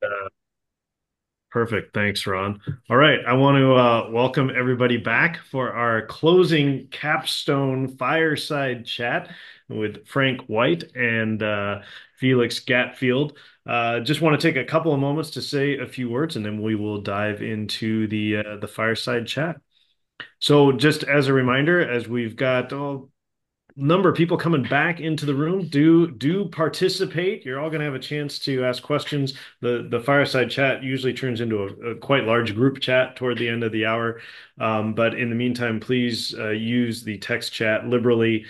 Uh, Perfect. Thanks, Ron. All right. I want to welcome everybody back for our closing capstone fireside chat with Frank White and Felix Gatfield. Just want to take a couple of moments to say a few words, and then we will dive into the fireside chat. So, just as a reminder, as we've got number of people coming back into the room, do participate. You're all going to have a chance to ask questions. The fireside chat usually turns into a quite large group chat toward the end of the hour. But in the meantime, please use the text chat liberally.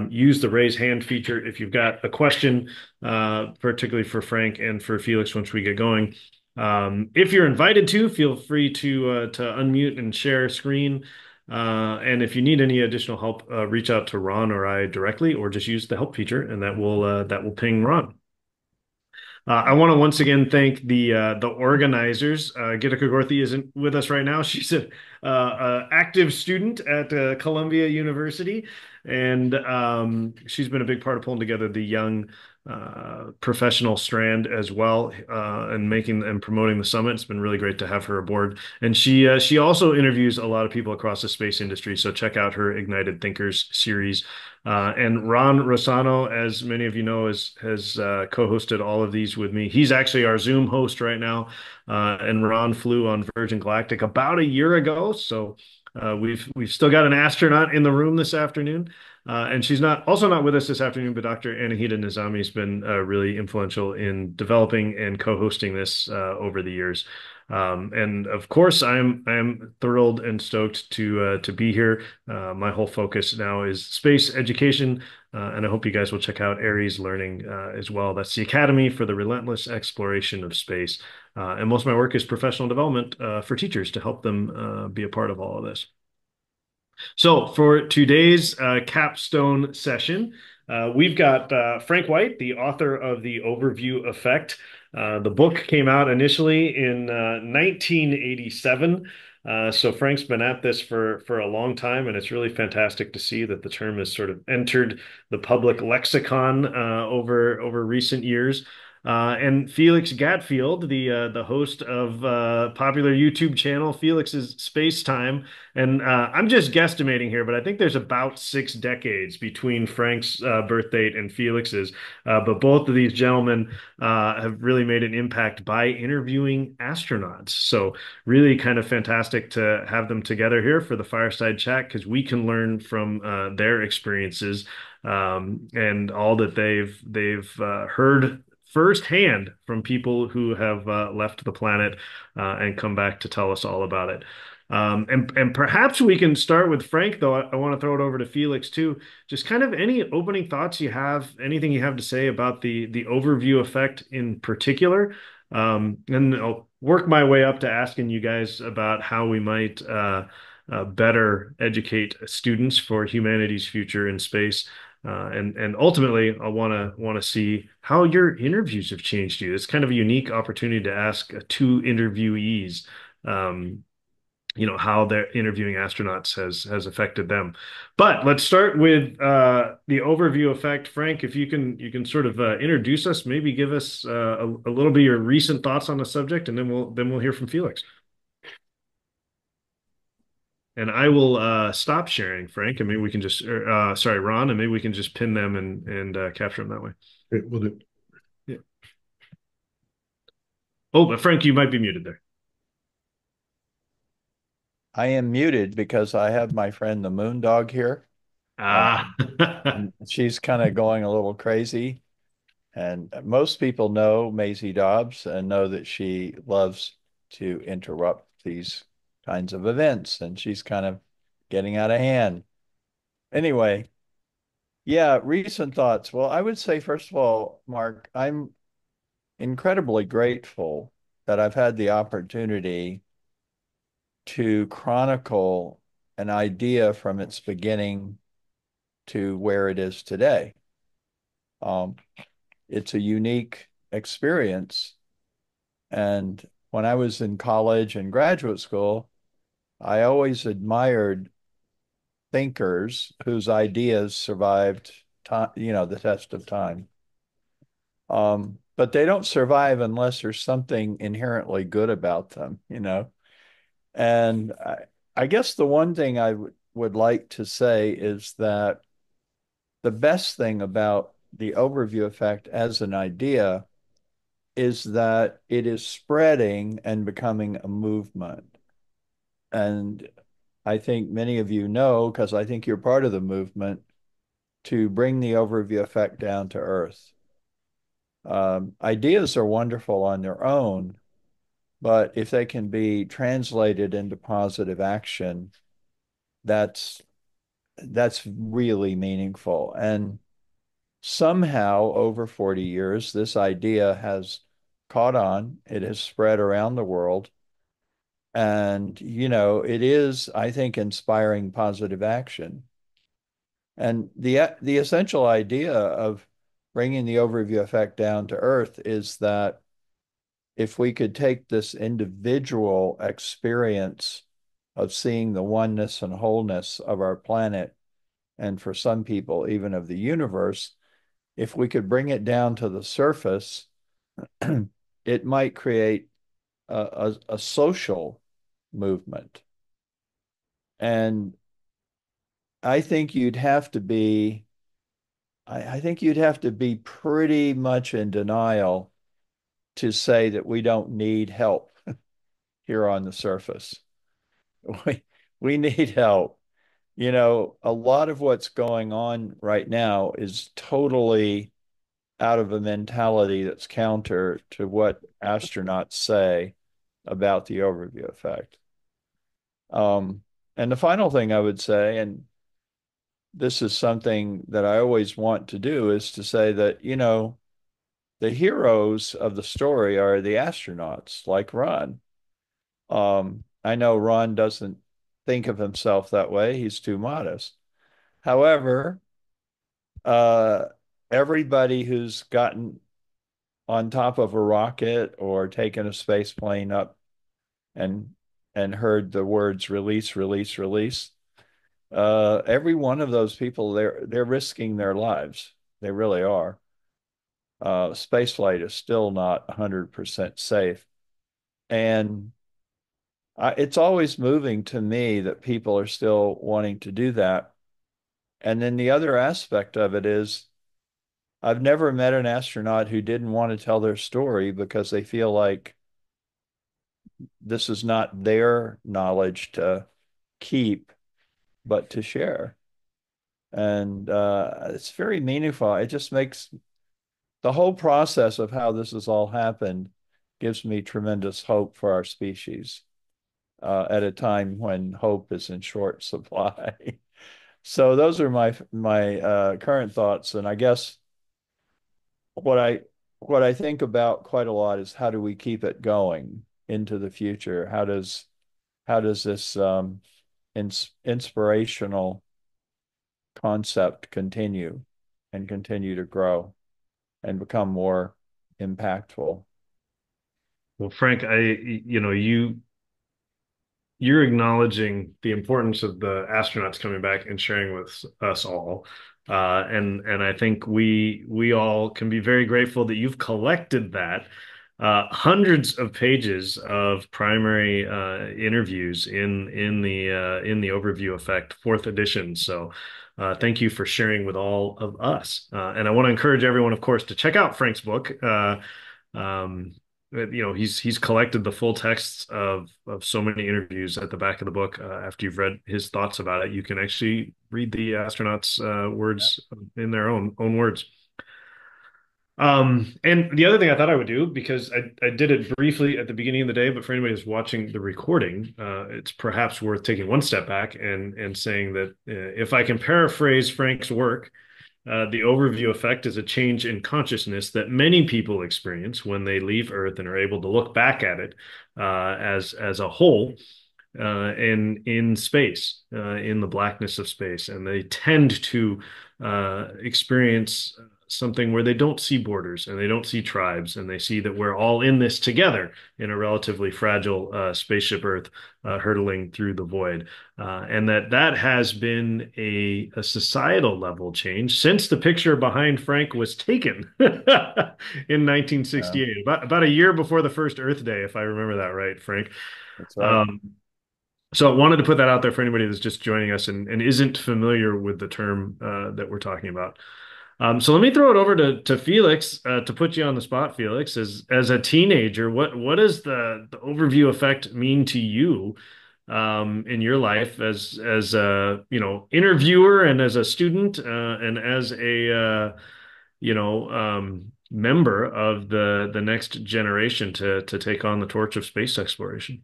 Use the raise hand feature if you've got a question, particularly for Frank and for Felix once we get going. If you're invited to, feel free to unmute and share screen. And if you need any additional help, reach out to Ron or I directly, or just use the help feature, and that will ping Ron. I want to once again thank the organizers. Gita Kagorthi isn't with us right now. She's a active student at Columbia University, and she's been a big part of pulling together the young professional strand as well, and making and promoting the summit. It's been really great to have her aboard, and she also interviews a lot of people across the space industry. So check out her Ignited Thinkers series. And Ron Rosano, as many of you know, has co-hosted all of these with me. He's actually our Zoom host right now, and Ron flew on Virgin Galactic about a year ago. So we've still got an astronaut in the room this afternoon, and she's not with us this afternoon. But Dr. Anahita Nizami has been really influential in developing and co-hosting this over the years. And of course, I'm thrilled and stoked to be here. My whole focus now is space education, and I hope you guys will check out Aries Learning as well. That's the Academy for the Relentless Exploration of Space. And most of my work is professional development for teachers to help them be a part of all of this. So for today's capstone session, we've got Frank White, the author of The Overview Effect. The book came out initially in 1987. So Frank's been at this for a long time, and it's really fantastic to see that the term has sort of entered the public lexicon over recent years. And Felix Gatfield, the host of popular YouTube channel Felix's Space Time, and I'm just guesstimating here, but I think there's about 6 decades between Frank's birth date and Felix's. But both of these gentlemen have really made an impact by interviewing astronauts. So really kind of fantastic to have them together here for the fireside chat because we can learn from their experiences and all that they've heard firsthand from people who have left the planet and come back to tell us all about it. And perhaps we can start with Frank, though. I want to throw it over to Felix too. Just kind of any opening thoughts you have, anything you have to say about the overview effect in particular. And I'll work my way up to asking you guys about how we might better educate students for humanity's future in space. And ultimately, I want to see how your interviews have changed you. It's kind of a unique opportunity to ask two interviewees, um, how their interviewing astronauts has affected them. But let's start with the overview effect. Frank, if you can sort of introduce us, maybe give us a little bit of your recent thoughts on the subject, and then we'll hear from Felix. And I will stop sharing, Frank, and maybe we can just, sorry, Ron, and maybe we can just pin them and capture them that way. Okay, we'll do. Yeah. Oh, but Frank, you might be muted there. I am muted because I have my friend the moon dog here. Ah, And she's kind of going a little crazy. And most people know Maisie Dobbs and know that she loves to interrupt these kinds of events. And she's kind of getting out of hand. Anyway, yeah, recent thoughts. Well, I would say, first of all, Mark, I'm incredibly grateful that I've had the opportunity to chronicle an idea from its beginning to where it is today. Um, it's a unique experience. And when I was in college and graduate school, I always admired thinkers whose ideas survived time, the test of time. but they don't survive unless there's something inherently good about them, you know? And I guess the one thing I would like to say is that the best thing about the overview effect as an idea is that it is spreading and becoming a movement. And I think many of you know, because I think you're part of the movement, to bring the overview effect down to earth. Ideas are wonderful on their own, but if they can be translated into positive action, that's that's really meaningful. And somehow over 40 years, this idea has caught on. It has spread around the world. And, it is, I think, inspiring positive action. And the essential idea of bringing the overview effect down to earth is that if we could take this individual experience of seeing the oneness and wholeness of our planet, and for some people, even of the universe, if we could bring it down to the surface, it might create a social movement. And I think you'd have to be, I think you'd have to be pretty much in denial to say that we don't need help here on the surface. We, we need help. A lot of what's going on right now is totally out of a mentality that's counter to what astronauts say about the overview effect. Um, and the final thing I would say, and this is something that I always want to do, is to say that, the heroes of the story are the astronauts, like Ron. I know Ron doesn't think of himself that way. He's too modest. However, uh, everybody who's gotten on top of a rocket or taken a space plane up and heard the words release, release, release, every one of those people, they're risking their lives. They really are. Space flight is still not 100% safe. And it's always moving to me that people are still wanting to do that. And then the other aspect of it is I've never met an astronaut who didn't want to tell their story because they feel like this is not their knowledge to keep, but to share. And it's very meaningful. It just makes the whole process of how this has all happened gives me tremendous hope for our species at a time when hope is in short supply. So those are my current thoughts, and I guess what I what I think about quite a lot is how do we keep it going into the future? How does this inspirational concept continue and continue to grow and become more impactful? Well, Frank, you're acknowledging the importance of the astronauts coming back and sharing with us all. And I think we all can be very grateful that you've collected that hundreds of pages of primary interviews in the overview effect, fourth edition. So thank you for sharing with all of us. And I want to encourage everyone, of course, to check out Frank's book. Um, he's collected the full texts of so many interviews at the back of the book. After you've read his thoughts about it, you can actually read the astronauts' words in their own words. And the other thing I thought I would do, because I did it briefly at the beginning of the day, but for anybody who's watching the recording, it's perhaps worth taking one step back and saying that if I can paraphrase Frank's work, the overview effect is a change in consciousness that many people experience when they leave Earth and are able to look back at it as a whole in space, in the blackness of space, and they tend to experience something where they don't see borders and they don't see tribes, and they see that we're all in this together in a relatively fragile spaceship Earth hurtling through the void. And that has been a societal level change since the picture behind Frank was taken in Yeah, 1968, about a year before the first Earth Day, if I remember that right, Frank. that's right. Um, so I wanted to put that out there for anybody that's just joining us and isn't familiar with the term that we're talking about. So let me throw it over to Felix to put you on the spot, Felix. As a teenager, what does the overview effect mean to you in your life as a interviewer and as a student and as a member of the next generation to take on the torch of space exploration?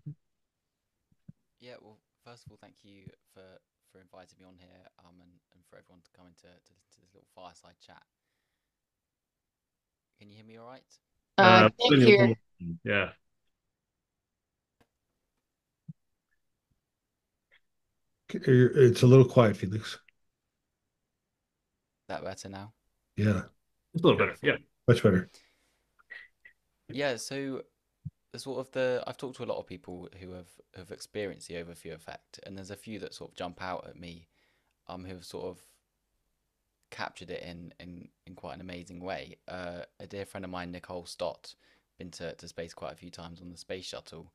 Yeah, well, first of all, thank you for inviting me on here, and for everyone to come to listen to this little fireside chat. Can you hear me all right? Putting you a little- yeah. It's a little quiet, Felix. That better now? Yeah, It's a little better. Wonderful. Yeah. much better. Yeah, so the sort of I've talked to a lot of people who have experienced the overview effect, and there's a few that sort of jump out at me, who have sort of captured it in quite an amazing way. A dear friend of mine, Nicole Stott, been to space quite a few times on the space shuttle,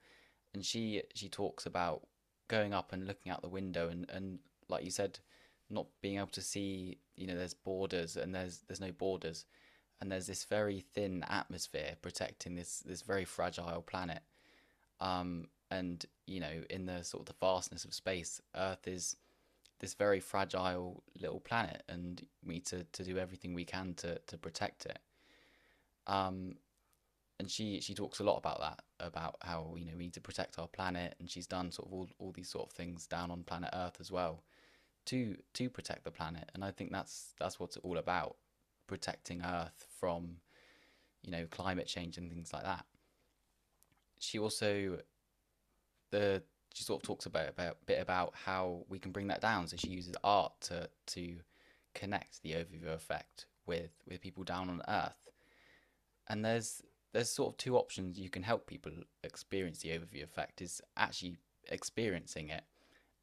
and she talks about going up and looking out the window and like you said, not being able to see, there's borders and there's no borders, and there's this very thin atmosphere protecting this very fragile planet. And in the sort of the vastness of space, Earth is this very fragile little planet, and we need to do everything we can to protect it. Um, and she talks a lot about that, about how we need to protect our planet, and she's done sort of all these sort of things down on planet Earth as well to protect the planet. And I think that's what it's all about, protecting Earth from climate change and things like that. She also the she sort of talks about bit about how we can bring that down. So she uses art to connect the overview effect with people down on Earth. And there's sort of two options you can help people experience the overview effect: is actually experiencing it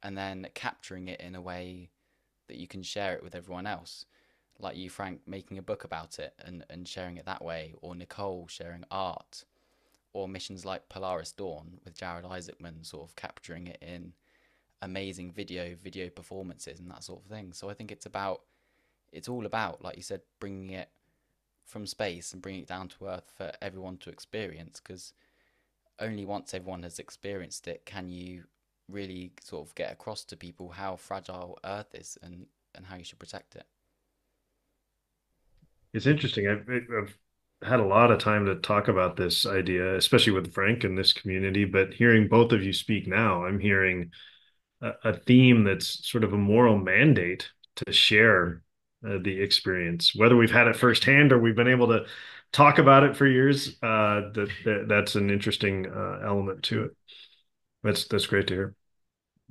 and then capturing it in a way that you can share it with everyone else, like you, Frank, making a book about it and sharing it that way, or Nicole sharing art, or missions like Polaris Dawn with Jared Isaacman sort of capturing it in amazing video performances and that sort of thing. So I think it's all about, like you said, bringing it from space and bringing it down to Earth for everyone to experience, because only once everyone has experienced it can you really sort of get across to people how fragile Earth is and how you should protect it. It's interesting. I've had a lot of time to talk about this idea, especially with Frank in this community, but hearing both of you speak now, I'm hearing a theme that's sort of a moral mandate to share the experience, whether we've had it firsthand or we've been able to talk about it for years. That's an interesting element to it. That's great to hear.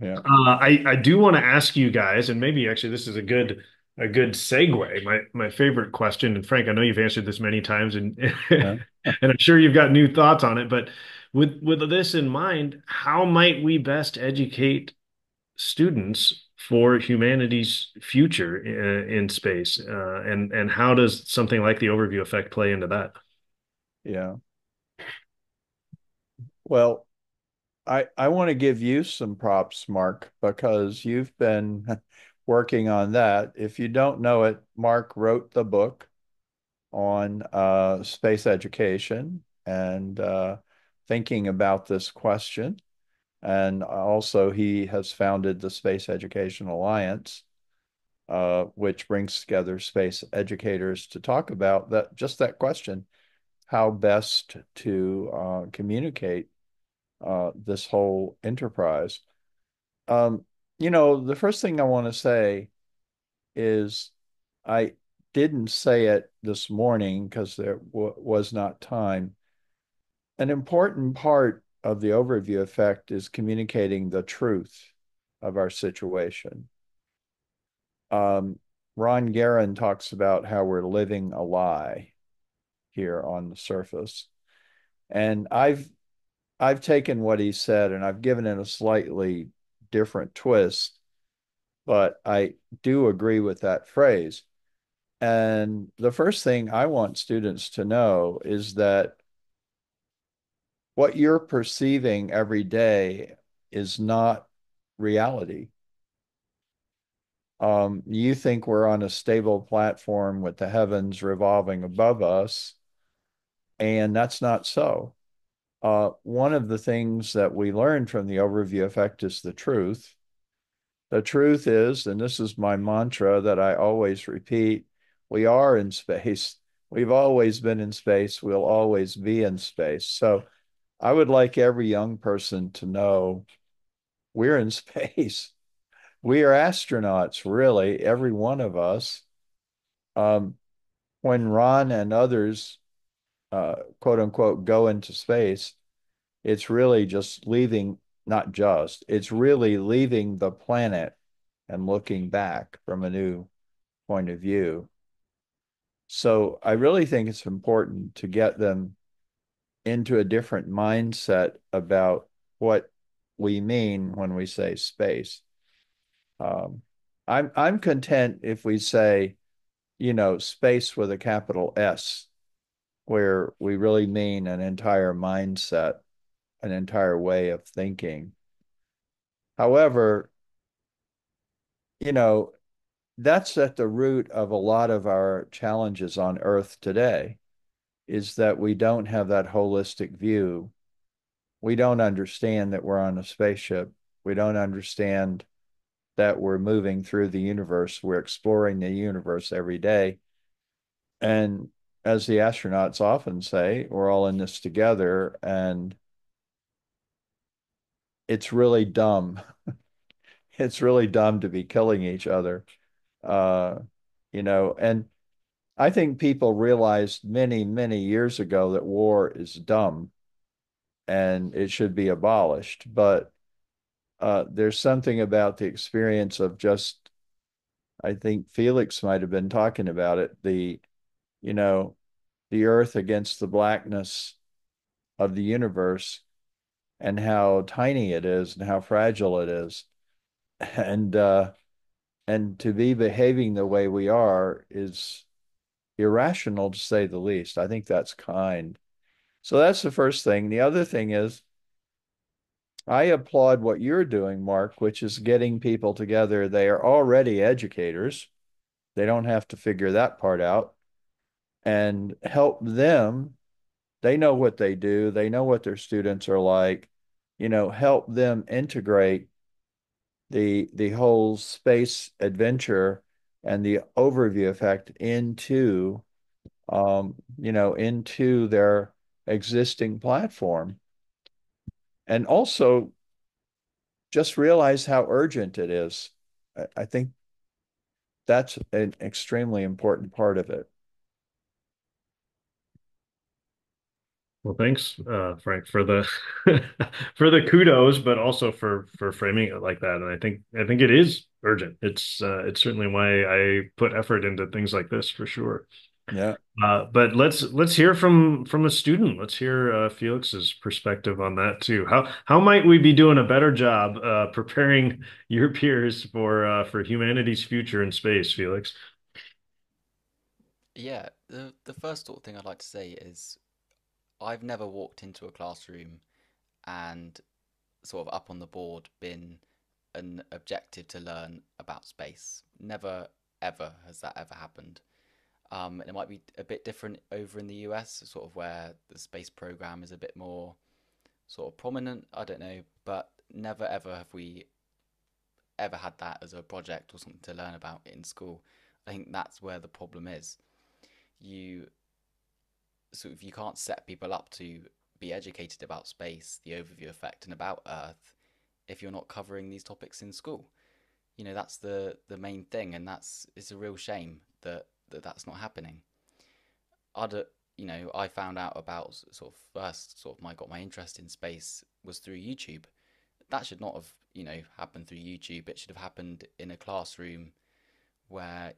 Yeah. I do want to ask you guys, and maybe actually this is a good segue. My favorite question, and Frank, I know you've answered this many times, and Yeah. and I'm sure you've got new thoughts on it. But with this in mind, how might we best educate students for humanity's future in space, and how does something like the overview effect play into that? Yeah. Well, I want to give you some props, Mark, because you've been working on that. If you don't know it, Mark wrote the book on space education and thinking about this question. And also, he has founded the Space Education Alliance, which brings together space educators to talk about that question: how best to communicate this whole enterprise. Um, the first thing I want to say is I didn't say it this morning because there was not time. An important part of the overview effect is communicating the truth of our situation. Um, Ron Guerin talks about how we're living a lie here on the surface. And I've taken what he said and I've given it a slightly different twist, but I do agree with that phrase. And the first thing I want students to know is that what you're perceiving every day is not reality. You think we're on a stable platform with the heavens revolving above us, and that's not so. One of the things that we learned from the overview effect is the truth. The truth is, and this is my mantra that I always repeat, we are in space. We've always been in space. We'll always be in space. So I would like every young person to know we're in space. We are astronauts, really, every one of us. Um, when Ron and others, quote unquote, go into space, it's really just leaving, not just, it's really leaving the planet and looking back from a new point of view. So I really think it's important to get them into a different mindset about what we mean when we say space. Um, I'm content if we say, space with a capital S, where we really mean an entire mindset, an entire way of thinking. However, you know, that's at the root of a lot of our challenges on Earth today, is that we don't have that holistic view. We don't understand that we're on a spaceship. We don't understand that we're moving through the universe. We're exploring the universe every day. And as the astronauts often say, we're all in this together, and it's really dumb. It's really dumb to be killing each other. Uh, and I think people realized many, many years ago that war is dumb and it should be abolished. But there's something about the experience of just, I think Felix might have been talking about it, you know, the earth against the blackness of the universe and how tiny it is and how fragile it is. And and to be behaving the way we are is irrational to say the least. I think that's kind. So that's the first thing. The other thing is I applaud what you're doing, Mark, which is getting people together. They are already educators. They don't have to figure that part out and help them. They know what they do. They know what their students are like. Help them integrate the whole space adventure and the overview effect into their existing platform. And also just realize how urgent it is. I think that's an extremely important part of it. Well, thanks, Frank, for the for the kudos, but also for framing it like that. And I think it is urgent. It's certainly why I put effort into things like this for sure. Yeah. But let's hear from a student. Let's hear Felix's perspective on that too. How might we be doing a better job preparing your peers for humanity's future in space, Felix? Yeah, the first sort of thing I'd like to say is I've never walked into a classroom and sort of up on the board been an objective to learn about space. Never ever has that ever happened. And it might be a bit different over in the US, sort of where the space program is a bit more sort of prominent. I don't know, but never ever have we ever had that as a project or something to learn about in school. I think that's where the problem is. You sort of you can't set people up to be educated about space, the overview effect, and about Earth if you're not covering these topics in school. That's the main thing, and it's a real shame that's not happening. Other, I found out about sort of first sort of my got my interest in space was through YouTube. That should not have happened through YouTube. It should have happened in a classroom where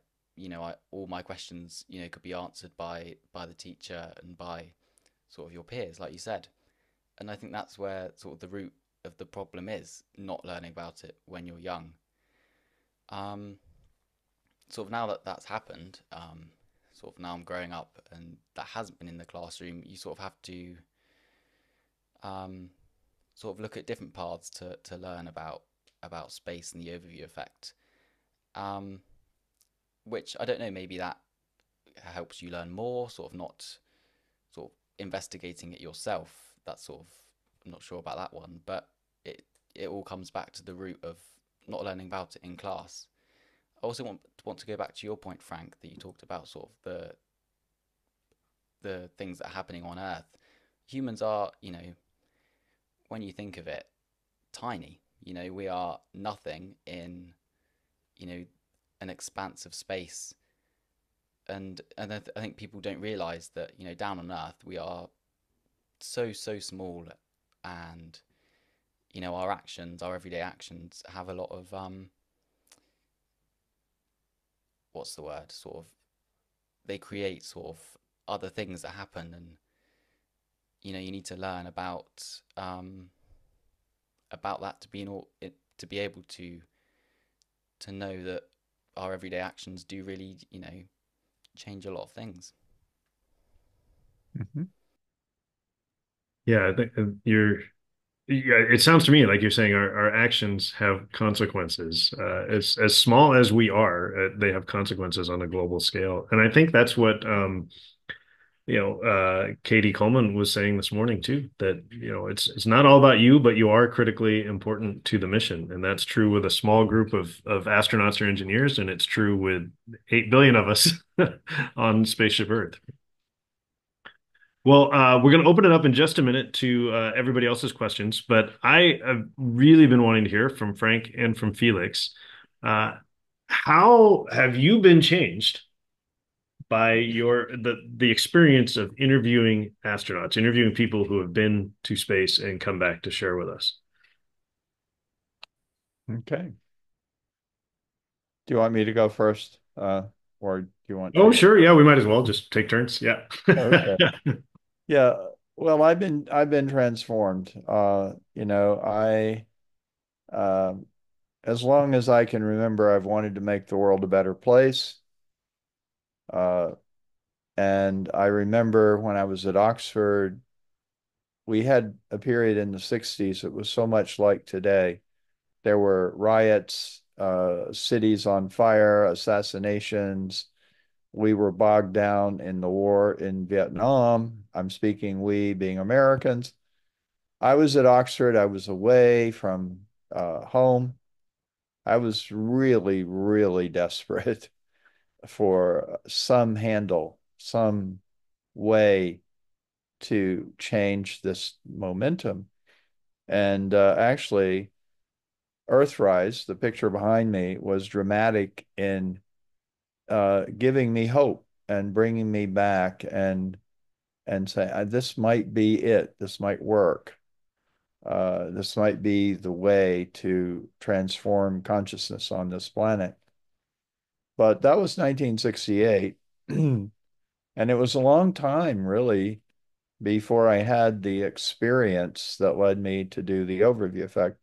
all my questions, could be answered by the teacher and by sort of your peers, like you said. And I think that's where sort of the root of the problem is, not learning about it when you're young. Um, Sort of now that that's happened, sort of now I'm growing up and that hasn't been in the classroom, you sort of have to um, sort of look at different paths to learn about space and the overview effect. Um, which I don't know, maybe that helps you learn more, sort of not sort of investigating it yourself. That's sort of, I'm not sure about that one, but it all comes back to the root of not learning about it in class. I also want to go back to your point, Frank, that you talked about sort of the things that are happening on Earth. Humans are, when you think of it, tiny. We are nothing in, you know, an expanse of space. And I think people don't realize that, down on Earth we are so small, and our actions, our everyday actions, have a lot of what's the word? Sort of, they create sort of other things that happen, and you need to learn about that to be to be able to know that our everyday actions do really, change a lot of things. Mhm. Yeah, I think yeah, it sounds to me like you're saying our actions have consequences. As small as we are, they have consequences on a global scale. And I think that's what Katie Coleman was saying this morning too, that it's not all about you, but you are critically important to the mission. And that's true with a small group of astronauts or engineers, and it's true with 8 billion of us on spaceship Earth. Well, we're going to open it up in just a minute to everybody else's questions, but I have really been wanting to hear from Frank and from Felix. Uh, how have you been changed by the experience of interviewing astronauts, interviewing people who have been to space and come back to share with us? Okay. Do you want me to go first? Or do you want Oh, to? sure. Yeah, we might as well just take turns. Yeah. Okay. Yeah. Well, I've been transformed. I um as long as I can remember, I've wanted to make the world a better place. Uh, and I remember when I was at Oxford, we had a period in the 60s that was so much like today. There were riots, cities on fire, assassinations. We were bogged down in the war in Vietnam. I'm speaking we being Americans. I was at Oxford. I was away from home. I was really, really desperate for some handle, some way to change this momentum. And actually, Earthrise, the picture behind me, was dramatic in giving me hope and bringing me back and say, this might be it. This might work. This might be the way to transform consciousness on this planet. But that was 1968. And it was a long time, really, before I had the experience that led me to do the overview effect.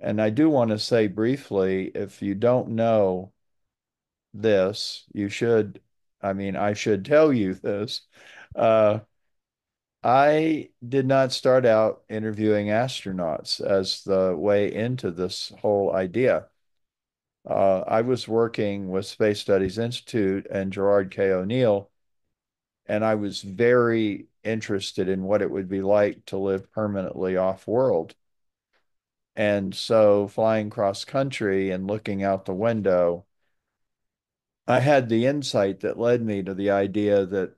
And I do want to say briefly, if you don't know this, you should, I mean, I should tell you this. Uh, I did not start out interviewing astronauts as the way into this whole idea. I was working with Space Studies Institute and Gerard K. O'Neill, and I was very interested in what it would be like to live permanently off world. And so flying cross country and looking out the window, I had the insight that led me to the idea that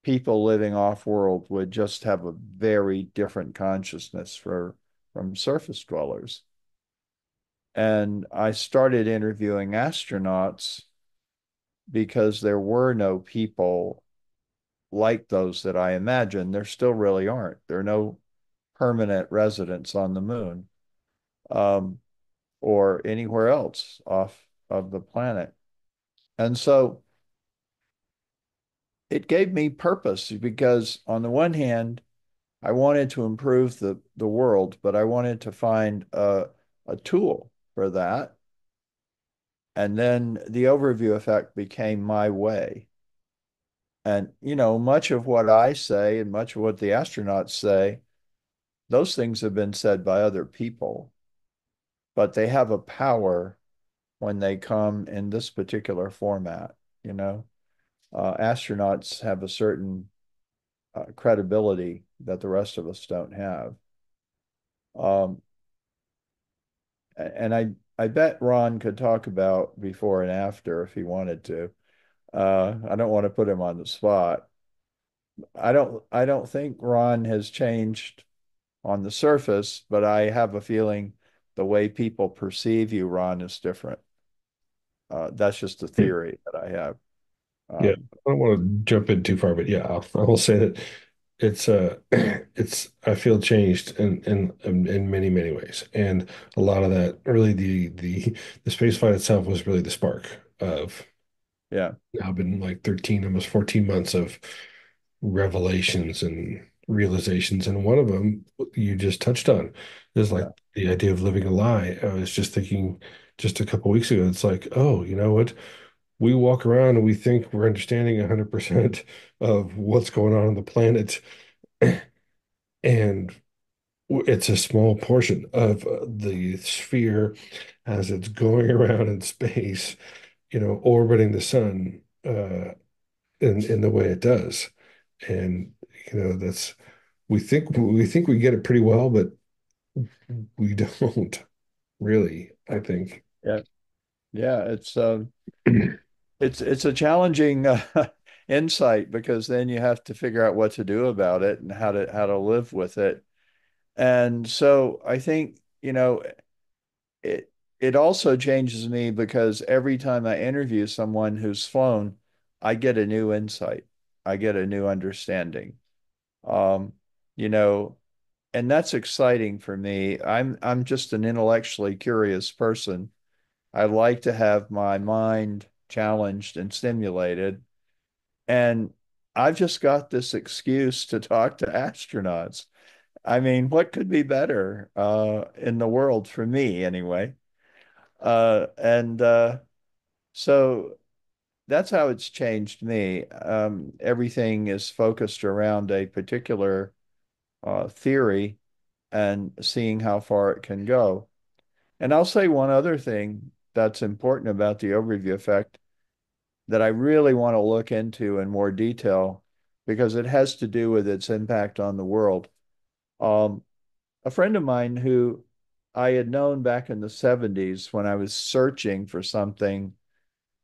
people living off world would just have a very different consciousness from surface dwellers. And I started interviewing astronauts because there were no people like those that I imagined. There still really aren't. There are no permanent residents on the moon, um, or anywhere else off of the planet. And so it gave me purpose because on the one hand, I wanted to improve the world, but I wanted to find a tool for that. And then the overview effect became my way. And, much of what I say and much of what the astronauts say, those things have been said by other people, but they have a power when they come in this particular format, you know. Astronauts have a certain credibility that the rest of us don't have. Um, and I bet Ron could talk about before and after if he wanted to. I don't want to put him on the spot. I don't think Ron has changed on the surface, but I have a feeling the way people perceive you, Ron, is different. That's just a theory that I have. Yeah, Um, I don't want to jump in too far, but yeah, I will say that it's it's I feel changed in many many ways, and a lot of that really the space flight itself was really the spark of yeah, now been like 13 almost 14 months of revelations and realizations, and one of them you just touched on is like yeah, the idea of living a lie. I was just thinking just a couple weeks ago, it's like, oh, you know what? We walk around and we think we're understanding 100% of what's going on the planet, and it's a small portion of the sphere as it's going around in space, orbiting the sun in the way it does. And that's we think we get it pretty well, but we don't really, I think. yeah, yeah. It's a challenging insight because then you have to figure out what to do about it and how to live with it. And so I think, it it also changes me because every time I interview someone who's flown, I get a new insight. I get a new understanding. Um, you know, and that's exciting for me. I'm just an intellectually curious person. I like to have my mind challenged and stimulated. And I've just got this excuse to talk to astronauts. I mean, what could be better in the world for me anyway? And so that's how it's changed me. Everything is focused around a particular theory and seeing how far it can go. And I'll say one other thing that's important about the overview effect that I really want to look into in more detail because it has to do with its impact on the world. Um, a friend of mine who I had known back in the 70s when I was searching for something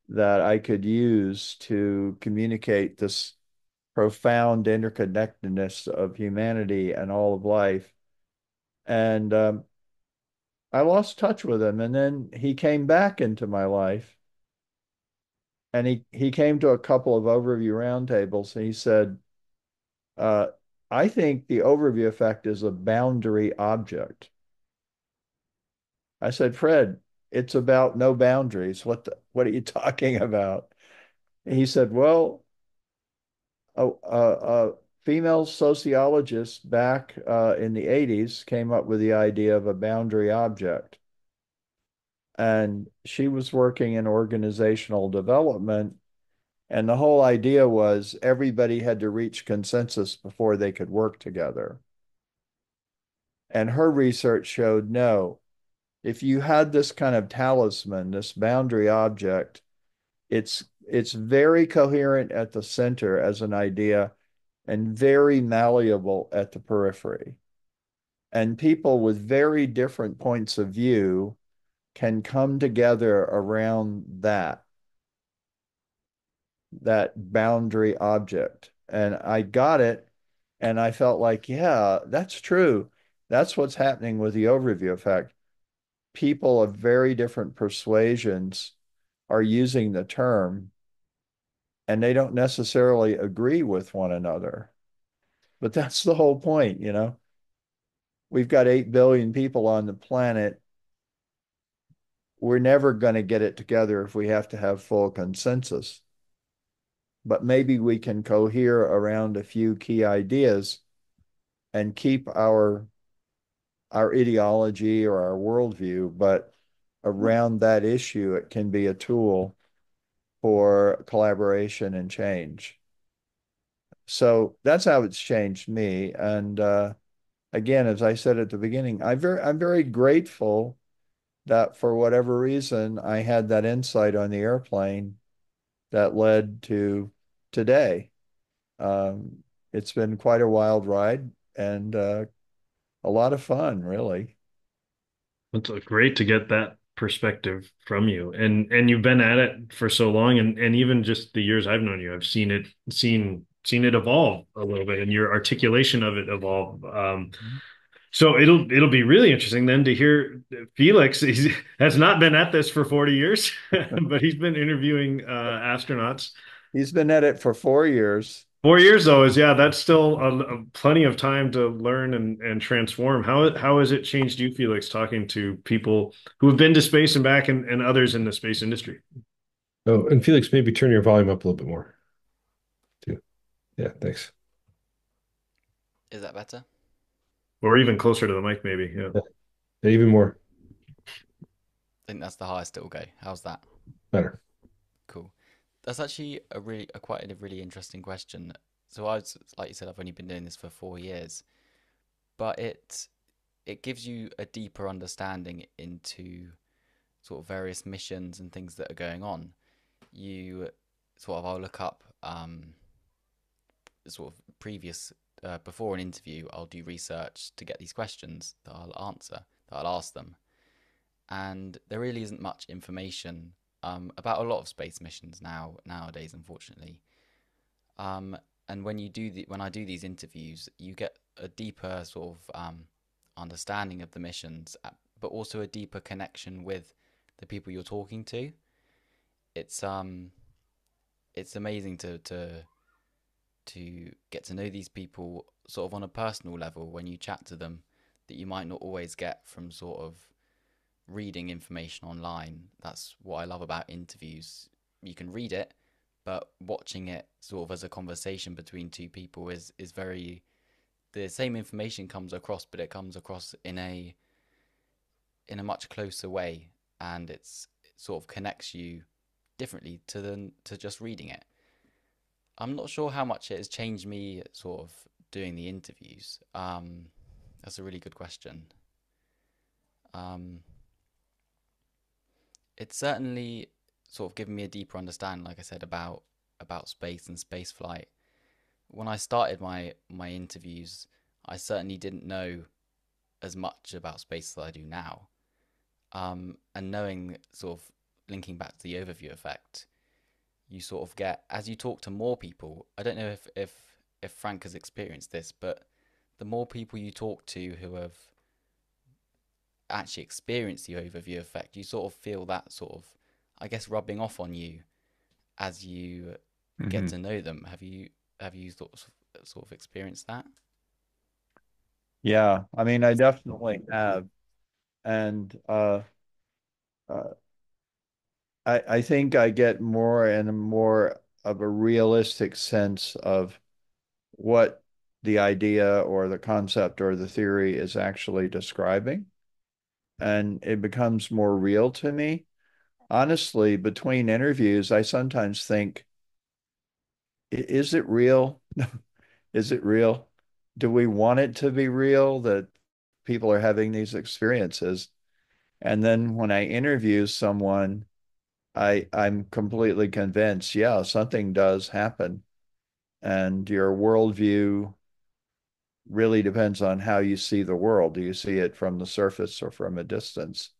that I could use to communicate this profound interconnectedness of humanity and all of life. And I lost touch with him. And then he came back into my life and he came to a couple of overview roundtables and he said, uh, I think the overview effect is a boundary object. I said, Fred, it's about no boundaries. What are you talking about? And he said, well, a female sociologist back in the 80s came up with the idea of a boundary object. And she was working in organizational development. And the whole idea was everybody had to reach consensus before they could work together. And her research showed no, if you had this kind of talisman, this boundary object, it's very coherent at the center as an idea and very malleable at the periphery. And people with very different points of view can come together around that boundary object. And I got it. And I felt like, yeah, that's true. That's what's happening with the overview effect. People of very different persuasions are using the term and they don't necessarily agree with one another. But that's the whole point. We've got 8 billion people on the planet. we're never going to get it together if we have to have full consensus. But maybe we can cohere around a few key ideas and keep our ideology or our worldview, but around that issue, it can be a tool for collaboration and change. So that's how it's changed me. And again, as I said at the beginning, I'm very grateful that for whatever reason I had that insight on the airplane that led to today. Um, it's been quite a wild ride and a lot of fun, really. It's great to get that perspective from you. And you've been at it for so long, and even just the years I've known you, I've seen it evolve a little bit and your articulation of it evolve. So it'll be really interesting then to hear Felix. He has not been at this for 40 years, but he's been interviewing astronauts. He's been at it for 4 years. 4 years though is, yeah, that's still plenty of time to learn and transform. How has it changed you, Felix, talking to people who have been to space and back, and others in the space industry? Oh, and Felix, maybe turn your volume up a little bit more too. Yeah, thanks. Is that better? Or even closer to the mic, maybe. Yeah. Yeah, even more. I think that's the highest it'll go. How's that? Better. Cool. That's actually quite a really interesting question. So like you said, I've only been doing this for 4 years, but it gives you a deeper understanding into sort of various missions and things that are going on. You I'll look up sort of previous before an interview, I'll do research to get these questions that I'll answer, that I'll ask them, and there really isn't much information about a lot of space missions nowadays, unfortunately. And when I do these interviews, you get a deeper sort of understanding of the missions, but also a deeper connection with the people you're talking to. It's amazing to get to know these people sort of on a personal level when you chat to them, that you might not always get from sort of reading information online. That's what I love about interviews. You can read it, but watching it sort of as a conversation between two people is very, the same information comes across, but it comes across in a much closer way, and it sort of connects you differently to just reading it. I'm not sure how much it has changed me sort of doing the interviews. That's a really good question. Um, it's certainly sort of given me a deeper understanding, like I said, about space and space flight. When I started my interviews, I certainly didn't know as much about space as I do now. And knowing, sort of linking back to the overview effect, you sort of get, as you talk to more people. I don't know if Frank has experienced this, but the more people you talk to who have actually experienced the overview effect, you sort of feel that sort of, I guess, rubbing off on you as you get to know them. Have you sort of experienced that? Yeah, I mean, I definitely have. And uh, I think I get more and more of a realistic sense of what the idea or the concept or the theory is actually describing. And it becomes more real to me. Honestly, between interviews, I sometimes think, is it real? Is it real? Do we want it to be real that people are having these experiences? And then when I interview someone, I'm completely convinced, yeah, something does happen. And your worldview really depends on how you see the world. Do you see it from the surface or from a distance?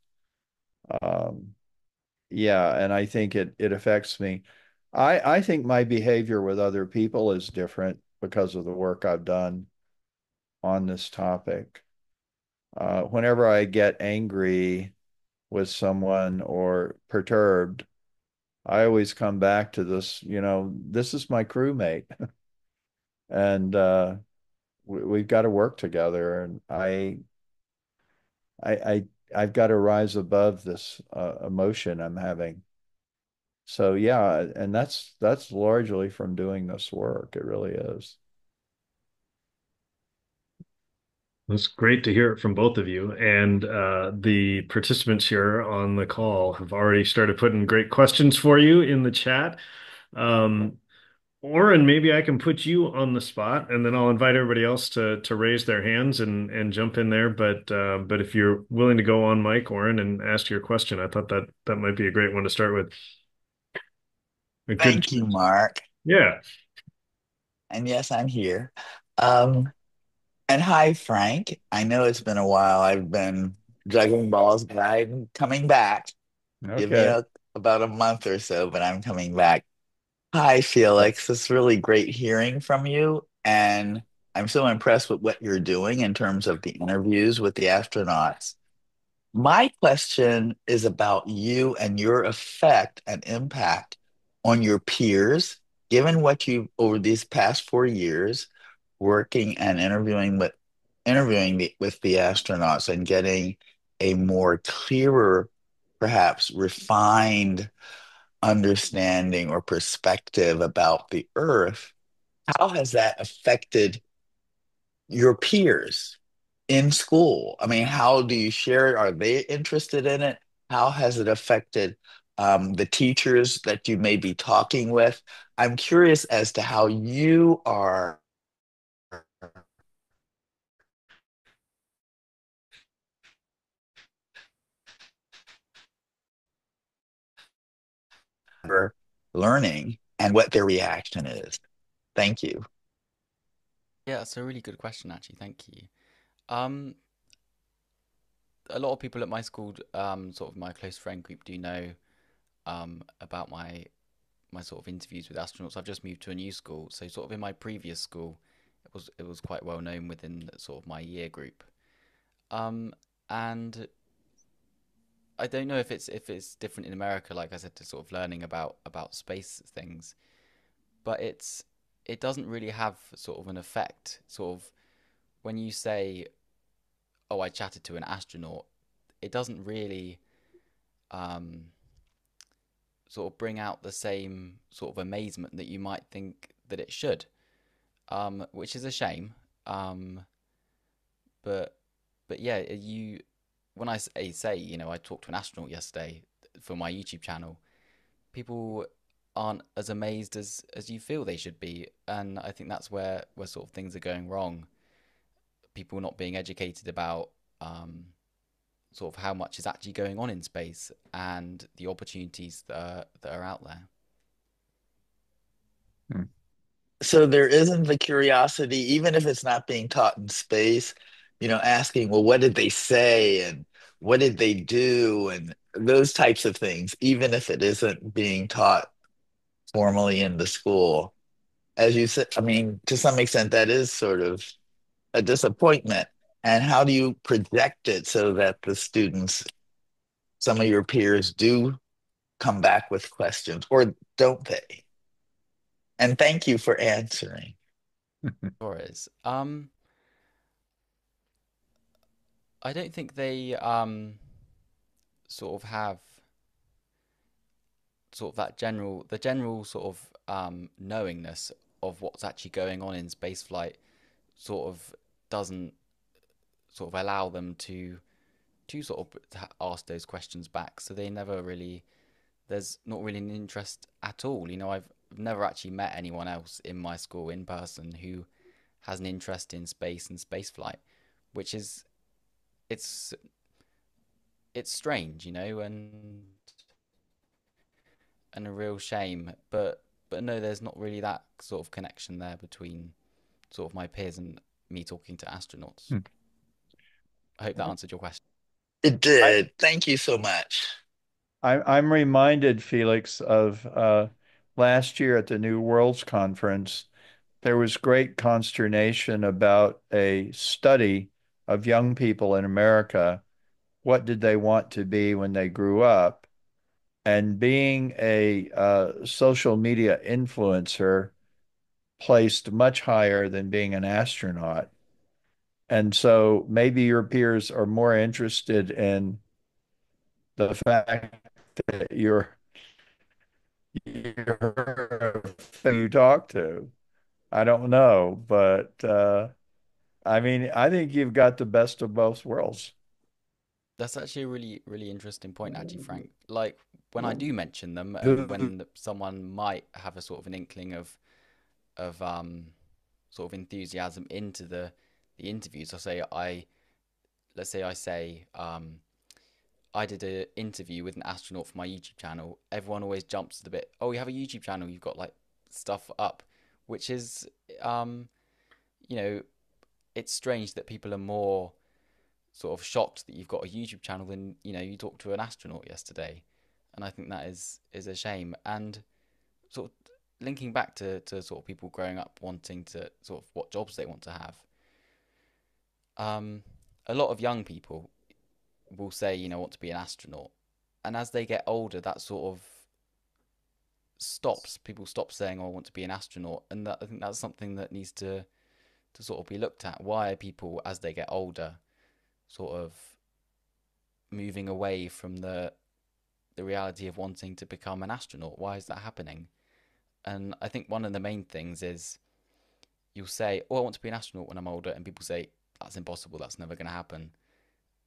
Um, yeah, and I think it affects me. I think my behavior with other people is different because of the work I've done on this topic. Whenever I get angry with someone or perturbed, I always come back to this, this is my crewmate, and we've got to work together. And I I've got to rise above this emotion I'm having. So yeah, and that's largely from doing this work. It really is. It's great to hear it from both of you. And the participants here on the call have already started putting great questions for you in the chat. Um, Oren, maybe I can put you on the spot, and then I'll invite everybody else to raise their hands and jump in there. But if you're willing to go on mic, Oren, and ask your question, I thought that might be a great one to start with. A good, Thank you, Mark. yeah. And yes, I'm here. Um, and hi, Frank. I know it's been a while. I've been juggling balls, but I'm coming back. Give me Okay. about a month or so, but I'm coming back. Hi, Felix. It's really great hearing from you. And I'm so impressed with what you're doing in terms of the interviews with the astronauts. My question is about you and your effect and impact on your peers, given what you over these past 4 years working and with the astronauts and getting a more clearer, perhaps refined understanding or perspective about the Earth. How has that affected your peers in school? I mean, how do you share it? Are they interested in it? How has it affected the teachers that you may be talking with? I'm curious as to how you are learning and what their reaction is. Thank you. Yeah, that's a really good question, actually. Thank you. Um, a lot of people at my school, sort of my close friend group, do know about my sort of interviews with astronauts. I've just moved to a new school, so sort of in my previous school, it was quite well known within sort of my year group. Um, and I don't know if it's different in America, like I said, to sort of learning about space things, but it doesn't really have sort of an effect. Sort of when you say, "Oh, I chatted to an astronaut," it doesn't really um, sort of bring out the same sort of amazement that you might think that it should, which is a shame. Um, but but yeah, you when say I talked to an astronaut yesterday for my YouTube channel, people aren't as amazed as you feel they should be, and I think that's where sort of things are going wrong. People not being educated about sort of how much is actually going on in space and the opportunities that are out there. Hmm. So there isn't the curiosity, even if it's not being taught in space, asking, well, what did they say and what did they do and those types of things, even if it isn't being taught formally in the school. As you said, I mean, to some extent, that is sort of a disappointment. And how do you project it so that the students, some of your peers, do come back with questions, or don't they? And thank you for answering. Sure is. I don't think they sort of have sort of the general sort of knowingness of what's actually going on in spaceflight sort of doesn't sort of allow them to sort of ask those questions back. So they never really there's not really an interest at all. I've never actually met anyone else in my school in person who has an interest in space and spaceflight, which is it's it's strange, and a real shame. But no, there's not really that sort of connection there between sort of my peers and me talking to astronauts. Hmm. I hope that answered your question. It I, did. Thank you so much. I'm reminded, Felix, of last year at the New Worlds Conference. There was great consternation about a study of young people in America. What did they want to be when they grew up? And being a social media influencer placed much higher than being an astronaut. And so maybe your peers are more interested in the fact that you're who you talk to. I don't know, but I mean, I think you've got the best of both worlds. That's actually a really, really interesting point, actually, Frank. Like when I do mention them, and Who when someone might have a sort of an inkling of sort of enthusiasm into the interviews, let's say I say I did an interview with an astronaut for my YouTube channel. Everyone always jumps to the bit, oh, you have a YouTube channel, you've got like stuff up, which is um you know it's strange that people are more sort of shocked that you've got a YouTube channel than you talked to an astronaut yesterday, and I think that is a shame. And sort of linking back to sort of people growing up wanting to sort of what jobs they want to have, um, a lot of young people will say want to be an astronaut, and as they get older, that sort of stops. People stop saying, "Oh, I want to be an astronaut," and I think that's something that needs to sort of be looked at. Why are people, as they get older, sort of moving away from the reality of wanting to become an astronaut? Why is that happening? And I think one of the main things is you'll say, "Oh, I want to be an astronaut when I'm older," and people say, "That's impossible. That's never going to happen."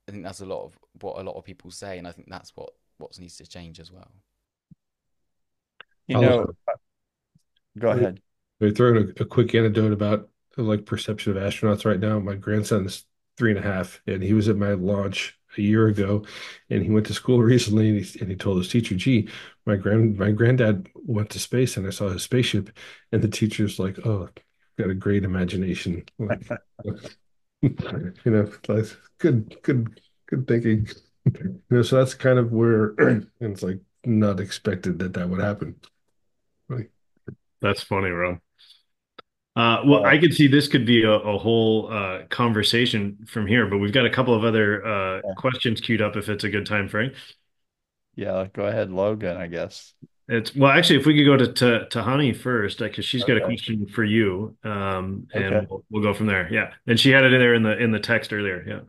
I think that's a lot of what a lot of people say, and I think that's what needs to change as well. you I'll know, go ahead. They're throwing a quick anecdote about like perception of astronauts right now. My grandson's 3.5, and he was at my launch a year ago, and he went to school recently, and he told his teacher, "Gee, my granddad went to space, and I saw his spaceship," and the teacher's like, "Oh, got a great imagination." Like, like, good thinking. So that's kind of where it's like not expected that that would happen. Like, That's funny, Ron. Well, I could see this could be a whole conversation from here, but we've got a couple of other Yeah, questions queued up if it's a good time, Frank. yeah, go ahead, Logan, I guess. It's well, actually, if we could go to Honey first, because she's got a Okay. question for you, Okay. and we'll go from there. Yeah, and she had it in there in the text earlier. Yeah.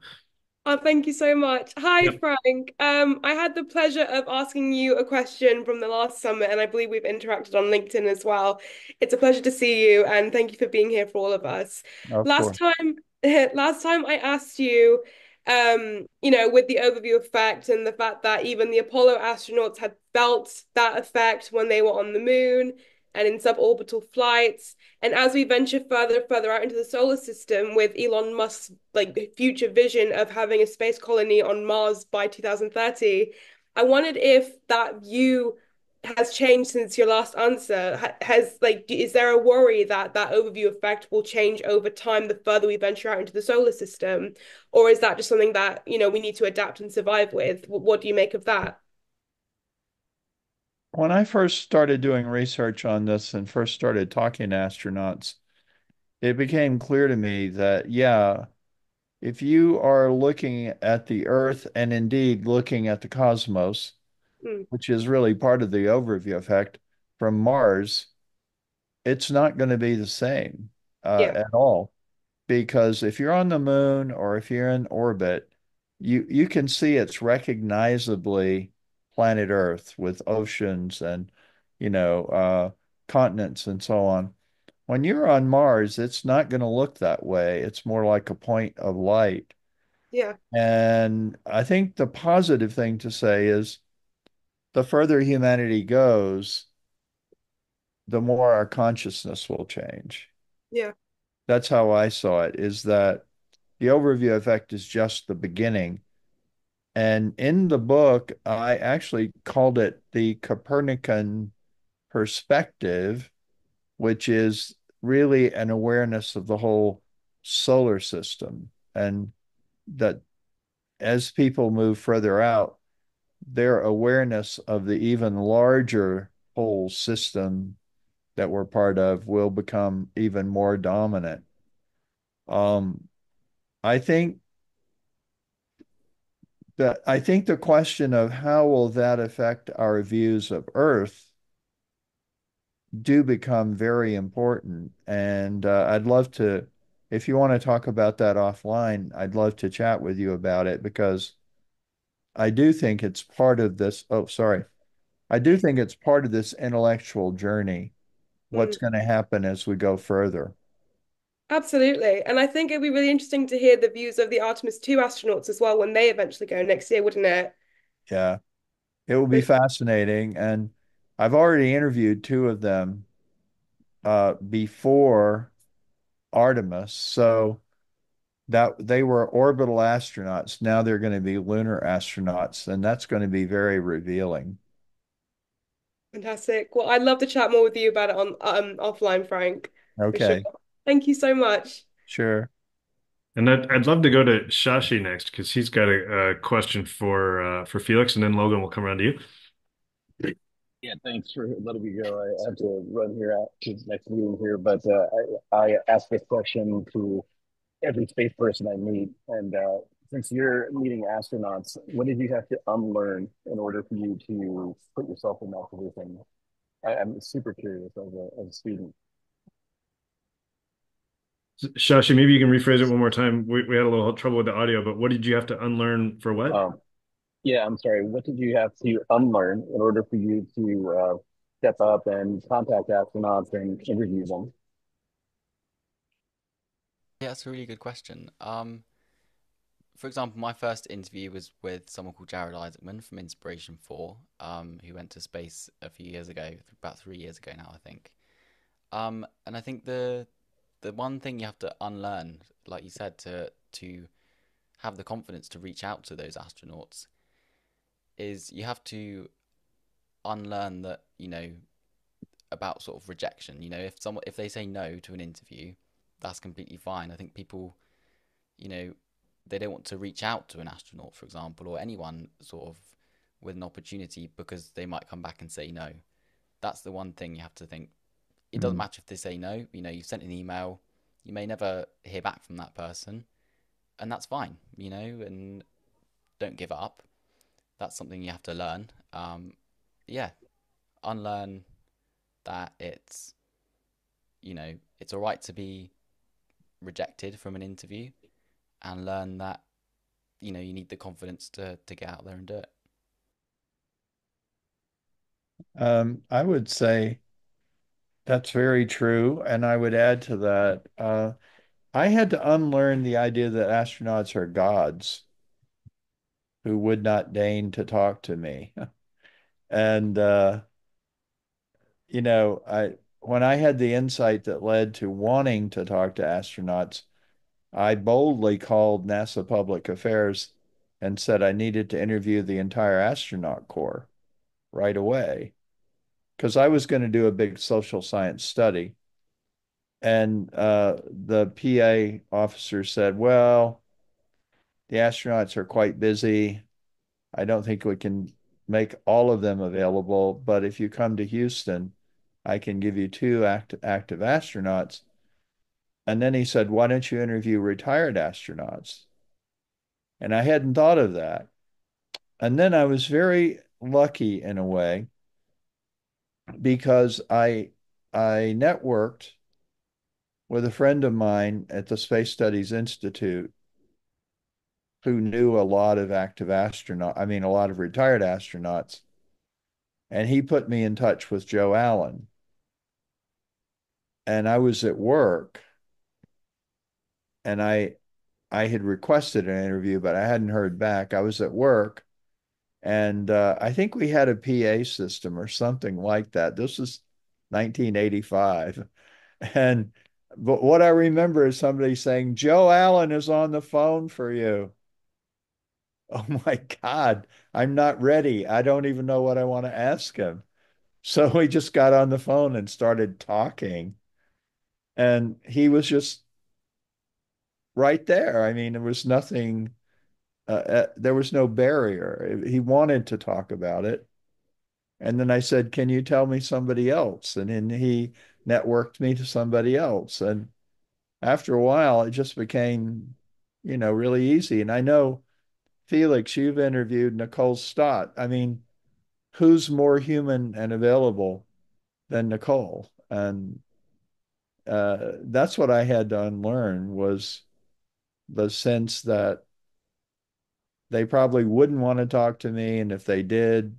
Oh, thank you so much. Hi, Yep. Frank. I had the pleasure of asking you a question from the last summit, and I believe we've interacted on LinkedIn as well. It's a pleasure to see you, and thank you for being here for all of us. Of Last course. time, last time I asked you, with the overview effect and the fact that even the Apollo astronauts had felt that effect when they were on the moon and in suborbital flights. And as we venture further out into the solar system with Elon Musk's like future vision of having a space colony on Mars by 2030, I wondered if that view has changed since your last answer. Has is there a worry that that overview effect will change over time the further we venture out into the solar system, or is that just something that we need to adapt and survive with? What do you make of that? When I first started doing research on this and first started talking to astronauts, it became clear to me that, yeah, if you are looking at the Earth and indeed looking at the cosmos, Mm, which is really part of the overview effect from Mars, it's not going to be the same yeah, at all. Because if you're on the moon or if you're in orbit, you can see it's recognizably planet Earth with oceans and continents and so on. When you're on Mars, it's not going to look that way. It's more like a point of light. yeah, And I think the positive thing to say is the further humanity goes, the more our consciousness will change. yeah, That's how I saw it, is that the overview effect is just the beginning. And in the book, I actually called it the Copernican perspective, which is really an awareness of the whole solar system. And that as people move further out, their awareness of the even larger whole system that we're part of will become even more dominant. Um, I think I think the question of how will that affect our views of Earth do become very important. And I'd love to, if you want to talk about that offline, I'd love to chat with you about it because I do think it's part of this. Oh, sorry. I do think it's part of this intellectual journey. What's Mm, going to happen as we go further? absolutely. And I think it'd be really interesting to hear the views of the Artemis 2 astronauts as well when they eventually go next year, wouldn't it? Yeah, it will be fascinating. And I've already interviewed two of them before Artemis. So that they were orbital astronauts. Now they're going to be lunar astronauts, and that's going to be very revealing. Fantastic. Well, I'd love to chat more with you about it on offline, Frank, for sure. Okay, Thank you so much. sure. And I'd love to go to Shashi next because he's got a question for Felix, and then Logan will come around to you. Yeah, thanks for letting me go. I have to run here out to the next meeting here, but I ask this question to every space person I meet. And since you're meeting astronauts, what did you have to unlearn in order for you to put yourself in that position? I'm super curious as a student. Shashi, maybe you can rephrase it one more time. We had a little trouble with the audio, but what did you have to unlearn for what? Yeah, I'm sorry. What did you have to unlearn in order for you to step up and contact astronauts and interview them? Yeah, that's a really good question. For example, my first interview was with someone called Jared Isaacman from Inspiration 4, who went to space a few years ago, about 3 years ago now, I think. And I think the one thing you have to unlearn, like you said, to have the confidence to reach out to those astronauts, is you have to unlearn that, about sort of rejection. If they say no to an interview, that's completely fine. I think people, you know, they don't want to reach out to an astronaut, for example, or anyone sort of with an opportunity because they might come back and say no. That's the one thing you have to think. It doesn't Mm. matter if they say no. You've sent an email, you may never hear back from that person, and that's fine. And don't give up. That's something you have to learn. Yeah, unlearn that it's all right to be rejected from an interview, and learn that you need the confidence to get out there and do it. I would say that's very true. And I would add to that, I had to unlearn the idea that astronauts are gods who would not deign to talk to me. And I when I had the insight that led to wanting to talk to astronauts, I boldly called NASA Public Affairs and said I needed to interview the entire astronaut corps right away because I was going to do a big social science study. And the PA officer said, well, the astronauts are quite busy. I don't think we can make all of them available, but if you come to Houston, I can give you two active astronauts. And then he said, why don't you interview retired astronauts? And I hadn't thought of that. And then I was very lucky in a way because I networked with a friend of mine at the Space Studies Institute who knew a lot of a lot of retired astronauts. And he put me in touch with Joe Allen. And I was at work and I had requested an interview, but I hadn't heard back. I was at work and I think we had a PA system or something like that. This was 1985. And but what I remember is somebody saying, Joe Allen is on the phone for you. Oh my God, I'm not ready. I don't even know what I want to ask him. So we just got on the phone and started talking. And he was just right there. I mean, there was nothing, there was no barrier. He wanted to talk about it. And then I said, can you tell me somebody else? And then he networked me to somebody else. And after a while, it just became, really easy. And I know, Felix, you've interviewed Nicole Stott. I mean, who's more human and available than Nicole? And that's what I had to unlearn was the sense that they probably wouldn't want to talk to me. And if they did,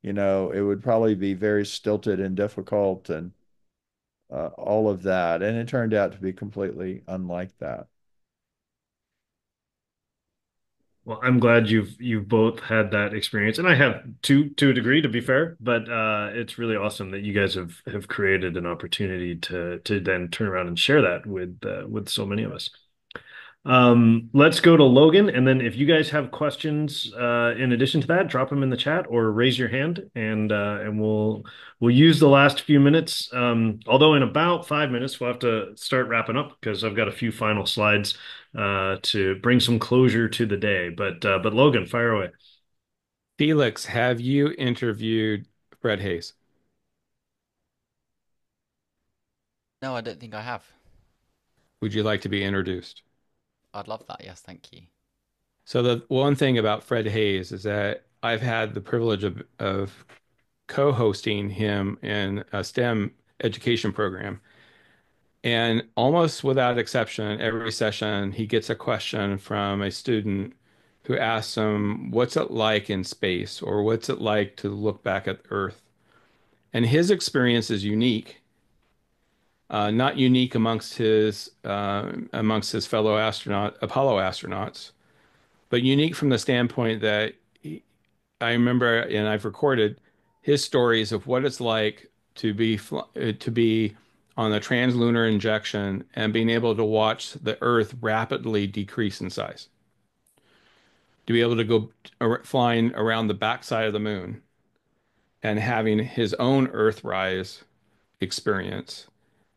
it would probably be very stilted and difficult and all of that. And it turned out to be completely unlike that. Well, I'm glad you've both had that experience, and I have to a degree, to be fair. But it's really awesome that you guys have created an opportunity to then turn around and share that with so many of us. Let's go to Logan, and then if you guys have questions in addition to that, drop them in the chat or raise your hand, and we'll use the last few minutes. Although in about 5 minutes we'll have to start wrapping up because I've got a few final slides to bring some closure to the day. But Logan, fire away. Felix, have you interviewed Fred Hayes? No, I don't think I have. Would you like to be introduced? I'd love that. Yes, thank you. So the one thing about Fred Hayes is that I've had the privilege of co-hosting him in a STEM education program. And almost without exception, every session he gets a question from a student who asks him, what's it like in space? Or what's it like to look back at Earth? And his experience is unique, not unique amongst his fellow Apollo astronauts, but unique from the standpoint that I remember, and I've recorded his stories of what it's like to be on a translunar injection and being able to watch the Earth rapidly decrease in size, to be able to go flying around the backside of the moon and having his own Earthrise experience,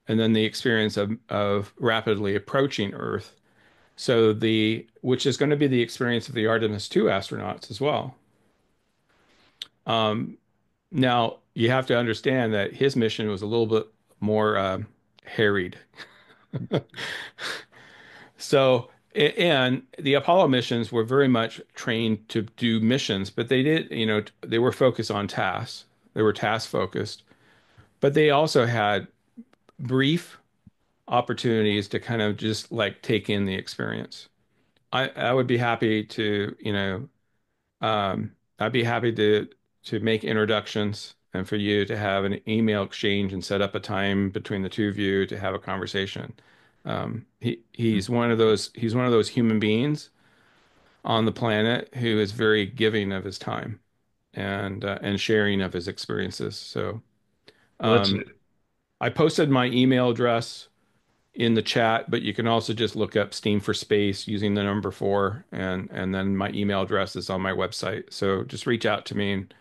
and then the experience of rapidly approaching Earth. So which is going to be the experience of the Artemis 2 astronauts as well. Um, Now, you have to understand that his mission was a little bit more harried. So, and the Apollo missions were very much trained to do missions, but they were focused on tasks. They were task focused, but they also had brief opportunities to kind of just like take in the experience. I would be happy to, I'd be happy to make introductions and for you to have an email exchange and set up a time between the two of you to have a conversation. He's one of those human beings on the planet who is very giving of his time and sharing of his experiences. So Well, that's um, I posted my email address in the chat, but you can also just look up Steam for Space using the number 4, and then my email address is on my website. So just reach out to me, and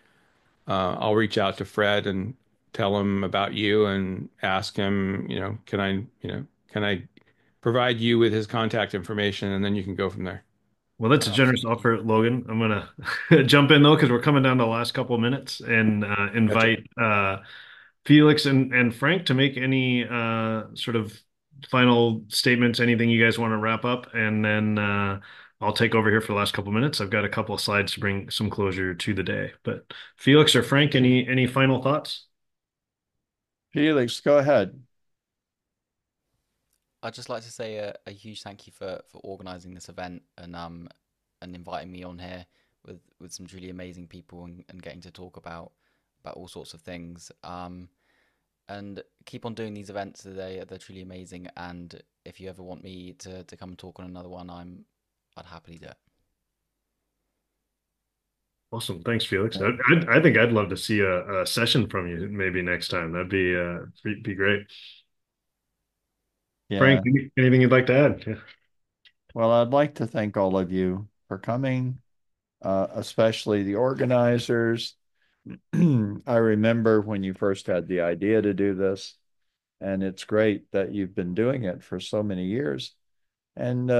I'll reach out to Fred and tell him about you and ask him, can I provide you with his contact information, and then you can go from there. Well, that's a generous Absolutely. offer, Logan. I'm gonna jump in though because we're coming down to the last couple of minutes and Gotcha. invite Felix and Frank to make any sort of final statements, anything you guys want to wrap up, and then I'll take over here for the last couple of minutes. I've got a couple of slides to bring some closure to the day. But Felix or Frank, any final thoughts? Felix, go ahead. I'd just like to say a huge thank you for organizing this event and inviting me on here with some truly amazing people and getting to talk about all sorts of things. And keep on doing these events. They're truly amazing. And if you ever want me to come and talk on another one, I'd happily do it. Awesome. Thanks, Felix. I think I'd love to see a session from you maybe next time. That'd be great. Frank, Yeah. anything you'd like to add? Yeah. Well, I'd like to thank all of you for coming, especially the organizers. I remember when you first had the idea to do this, and it's great that you've been doing it for so many years. And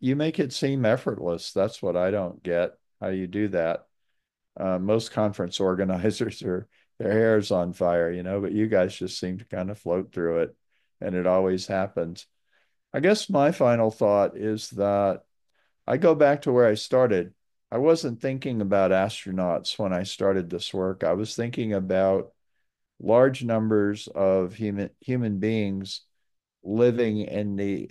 you make it seem effortless. That's what I don't get, how you do that. Most conference organizers are their hair's on fire, but you guys just seem to kind of float through it, and it always happens. I guess my final thought is that I go back to where I started. I wasn't thinking about astronauts when I started this work. I was thinking about large numbers of human beings living in the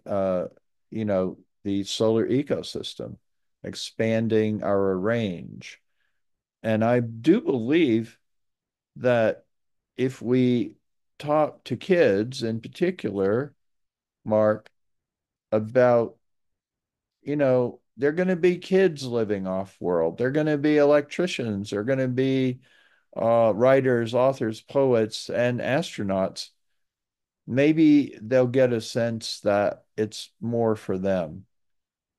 solar ecosystem, expanding our range. And I do believe that if we talk to kids in particular, Mark, about, they're going to be kids living off world. They're going to be electricians. They're going to be writers, authors, poets, and astronauts. Maybe they'll get a sense that it's more for them.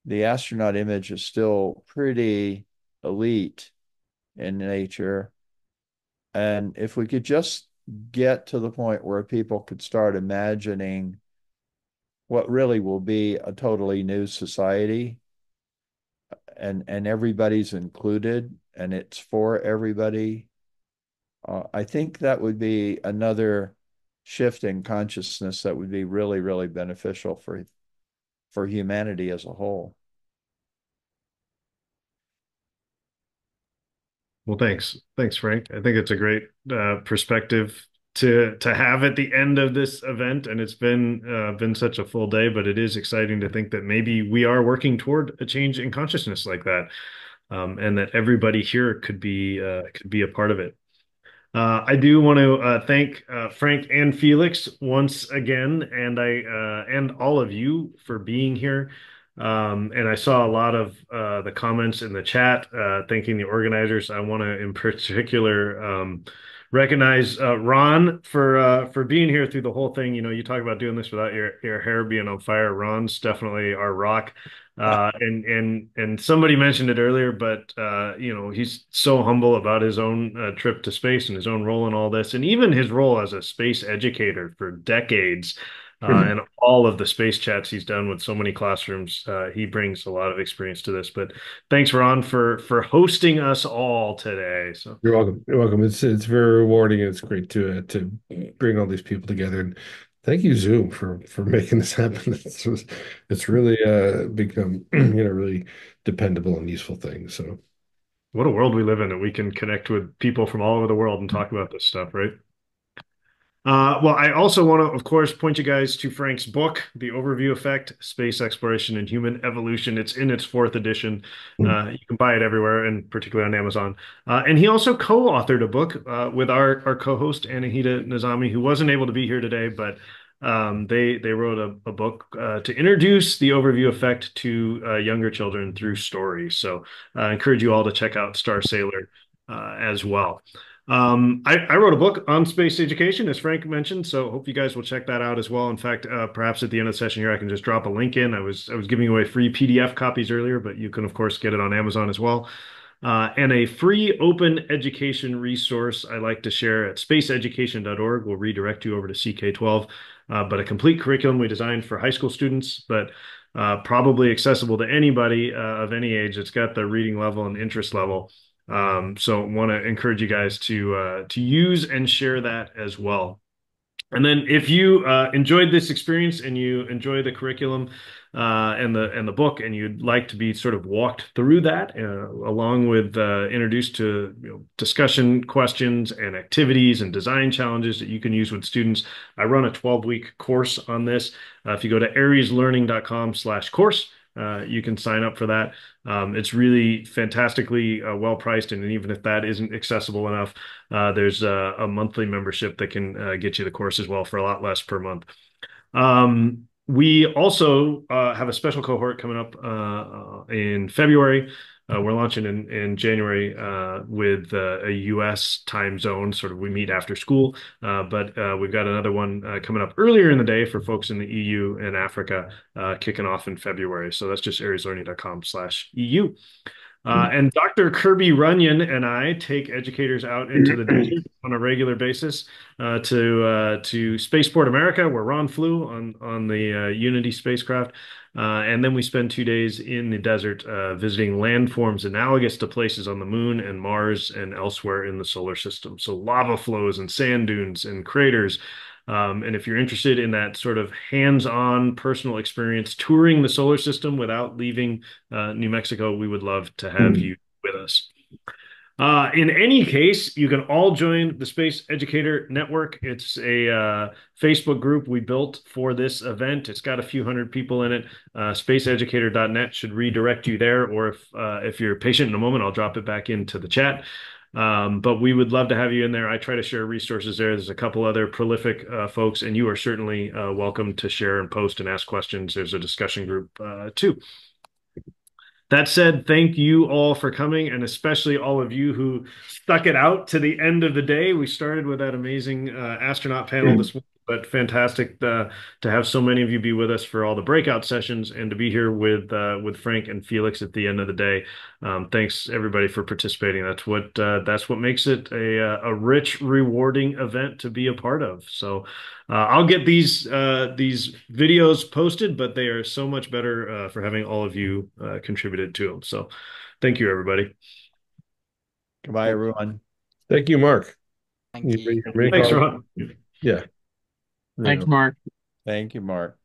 The astronaut image is still pretty elite in nature. And if we could just get to the point where people could start imagining what really will be a totally new society, and everybody's included and it's for everybody, I think that would be another shift in consciousness that would be really, really beneficial for humanity as a whole. Well, thanks, Frank. I think it's a great perspective to have at the end of this event, and it's been such a full day. But it is exciting to think that maybe we are working toward a change in consciousness like that, and that everybody here could be a part of it. I do want to thank Frank and Felix once again, and all of you for being here. And I saw a lot of the comments in the chat thanking the organizers. I want to, in particular, recognize Ron for being here through the whole thing. You know, you talk about doing this without your hair being on fire. Ron's definitely our rock. And somebody mentioned it earlier, but he's so humble about his own trip to space and his own role in all this, and even his role as a space educator for decades, and all of the space chats he's done with so many classrooms. He brings a lot of experience to this. But thanks, Ron, for hosting us all today. So You're welcome. You're welcome. It's very rewarding, and it's great to bring all these people together. And thank you, Zoom, for making this happen. It's really become really dependable and useful thing. So what a world we live in that we can connect with people from all over the world and talk about this stuff, right? Well, I also want to, of course, point you guys to Frank's book, The Overview Effect, Space Exploration and Human Evolution. It's in its fourth edition. You can buy it everywhere, and particularly on Amazon. And he also co-authored a book with our co-host, Anahita Nizami, who wasn't able to be here today, but they wrote a book to introduce the overview effect to younger children through stories. So I encourage you all to check out Star Sailor as well. I wrote a book on space education, as Frank mentioned, so hope you guys will check that out as well. In fact, perhaps at the end of the session here, I can just drop a link in. I was giving away free PDF copies earlier, but you can, of course, get it on Amazon as well. And a free open education resource I like to share at spaceeducation.org will redirect you over to CK12, but a complete curriculum we designed for high school students, but probably accessible to anybody of any age. It's got the reading level and interest level. So want to encourage you guys to use and share that as well. And then if you enjoyed this experience and you enjoy the curriculum and the book, and you'd like to be sort of walked through that along with introduced to discussion questions and activities and design challenges that you can use with students, I run a 12-week course on this. If you go to arieslearning.com/course, you can sign up for that. It's really fantastically well priced, and even if that isn't accessible enough, there's a monthly membership that can get you the course as well for a lot less per month. We also have a special cohort coming up in February. We're launching in January with a US time zone, sort of we meet after school, but we've got another one coming up earlier in the day for folks in the EU and Africa kicking off in February. So that's just arieslearning.com/EU. And Dr. Kirby Runyon and I take educators out into the desert on a regular basis to Spaceport America, where Ron flew on the Unity spacecraft. And then we spend 2 days in the desert visiting landforms analogous to places on the moon and Mars and elsewhere in the solar system. So lava flows and sand dunes and craters. And if you're interested in that sort of hands-on personal experience touring the solar system without leaving New Mexico, we would love to have you with us. In any case, you can all join the Space Educator Network. It's a Facebook group we built for this event. It's got a few hundred people in it. Spaceeducator.net should redirect you there, or if you're patient in a moment, I'll drop it back into the chat. But we would love to have you in there. I try to share resources there. There's a couple other prolific folks, and you are certainly welcome to share and post and ask questions. There's a discussion group too. That said, thank you all for coming, and especially all of you who stuck it out to the end of the day. We started with that amazing astronaut panel this week, but fantastic to have so many of you be with us for all the breakout sessions and to be here with Frank and Felix at the end of the day. Thanks everybody for participating. That's what makes it a rich, rewarding event to be a part of. So. I'll get these videos posted, but they are so much better for having all of you contributed to them. So thank you, everybody. Goodbye, everyone. Thank you, Mark. Thank you. Thanks, Ron. Yeah. Thanks, Mark. Thank you, Mark.